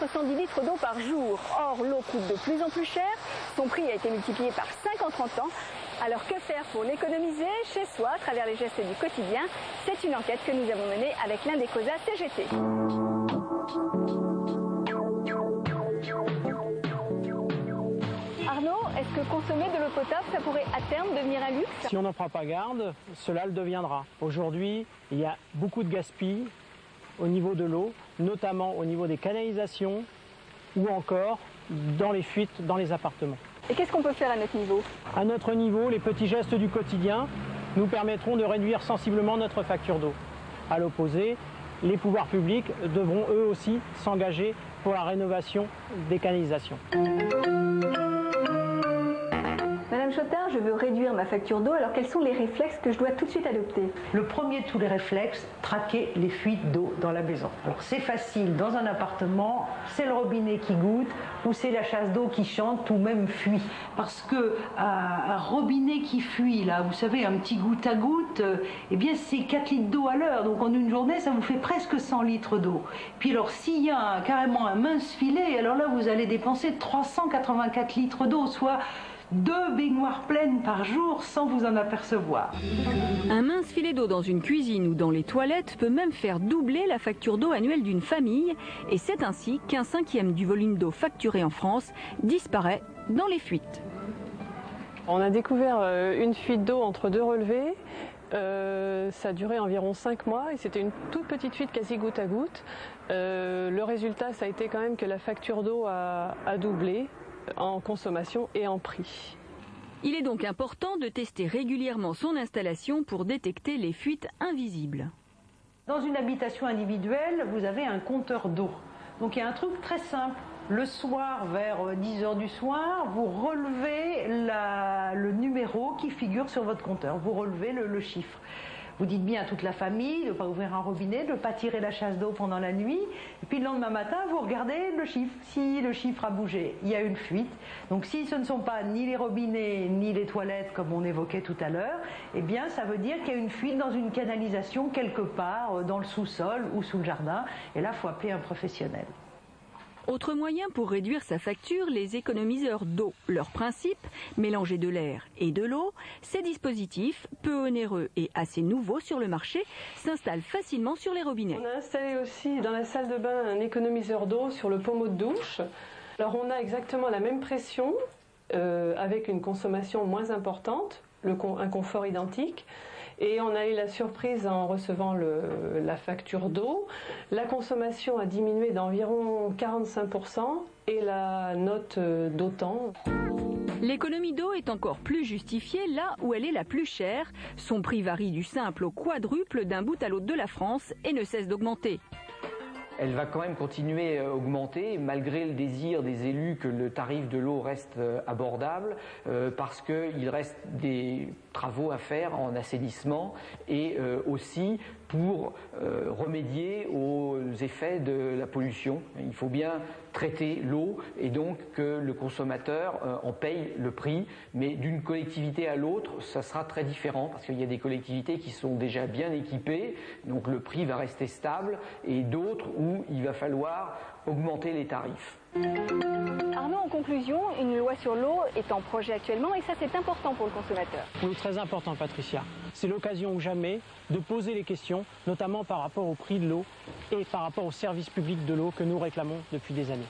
410 litres d'eau par jour. Or, l'eau coûte de plus en plus cher. Son prix a été multiplié par 5 en 30 ans. Alors que faire pour l'économiser chez soi à travers les gestes du quotidien? C'est une enquête que nous avons menée avec l'Indecosa CGT. Arnaud, est-ce que consommer de l'eau potable, ça pourrait à terme devenir un luxe? Si on n'en prend pas garde, cela le deviendra. Aujourd'hui, il y a beaucoup de gaspillage au niveau de l'eau, notamment au niveau des canalisations ou encore dans les fuites dans les appartements. Et qu'est-ce qu'on peut faire à notre niveau? À notre niveau, les petits gestes du quotidien nous permettront de réduire sensiblement notre facture d'eau. À l'opposé, les pouvoirs publics devront eux aussi s'engager pour la rénovation des canalisations. Madame Chotard, je veux réduire ma facture d'eau, alors quels sont les réflexes que je dois tout de suite adopter? Le premier de tous les réflexes, traquer les fuites d'eau dans la maison. Alors c'est facile, dans un appartement, c'est le robinet qui goutte ou c'est la chasse d'eau qui chante ou même fuit. Parce que un robinet qui fuit, là, vous savez, un petit goutte à goutte, eh bien c'est 4 litres d'eau à l'heure. Donc en une journée, ça vous fait presque 100 litres d'eau. Puis alors s'il y a carrément un mince filet, alors là vous allez dépenser 384 litres d'eau, soit 2 baignoires pleines par jour sans vous en apercevoir. Un mince filet d'eau dans une cuisine ou dans les toilettes peut même faire doubler la facture d'eau annuelle d'une famille. Et c'est ainsi qu'un cinquième du volume d'eau facturé en France disparaît dans les fuites. On a découvert une fuite d'eau entre 2 relevés. Ça a duré environ 5 mois et c'était une toute petite fuite quasi goutte à goutte. Le résultat, ça a été quand même que la facture d'eau a doublé en consommation et en prix. Il est donc important de tester régulièrement son installation pour détecter les fuites invisibles. Dans une habitation individuelle, vous avez un compteur d'eau. Donc il y a un truc très simple. Le soir, vers 10 h du soir, vous relevez le numéro qui figure sur votre compteur. Vous relevez le chiffre. Vous dites bien à toute la famille de ne pas ouvrir un robinet, de ne pas tirer la chasse d'eau pendant la nuit. Et puis le lendemain matin, vous regardez le chiffre. Si le chiffre a bougé, il y a une fuite. Donc si ce ne sont pas ni les robinets ni les toilettes comme on évoquait tout à l'heure, eh bien ça veut dire qu'il y a une fuite dans une canalisation quelque part dans le sous-sol ou sous le jardin. Et là, il faut appeler un professionnel. Autre moyen pour réduire sa facture, les économiseurs d'eau. Leur principe, mélanger de l'air et de l'eau. Ces dispositifs, peu onéreux et assez nouveaux sur le marché, s'installent facilement sur les robinets. On a installé aussi dans la salle de bain un économiseur d'eau sur le pommeau de douche. Alors on a exactement la même pression avec une consommation moins importante, un confort identique. Et on a eu la surprise en recevant la facture d'eau. La consommation a diminué d'environ 45% et la note d'autant. L'économie d'eau est encore plus justifiée là où elle est la plus chère. Son prix varie du simple au quadruple d'un bout à l'autre de la France et ne cesse d'augmenter. Elle va quand même continuer à augmenter malgré le désir des élus que le tarif de l'eau reste abordable parce qu'il reste des travaux à faire en assainissement et aussi pour remédier aux effets de la pollution. Il faut bien traiter l'eau et donc que le consommateur en paye le prix, mais d'une collectivité à l'autre, ça sera très différent parce qu'il y a des collectivités qui sont déjà bien équipées, donc le prix va rester stable, et d'autres où il va falloir augmenter les tarifs. Arnaud, en conclusion, une loi sur l'eau est en projet actuellement et ça c'est important pour le consommateur. Oui, très important Patricia. C'est l'occasion ou jamais de poser les questions, notamment par rapport au prix de l'eau et par rapport au service public de l'eau que nous réclamons depuis des années.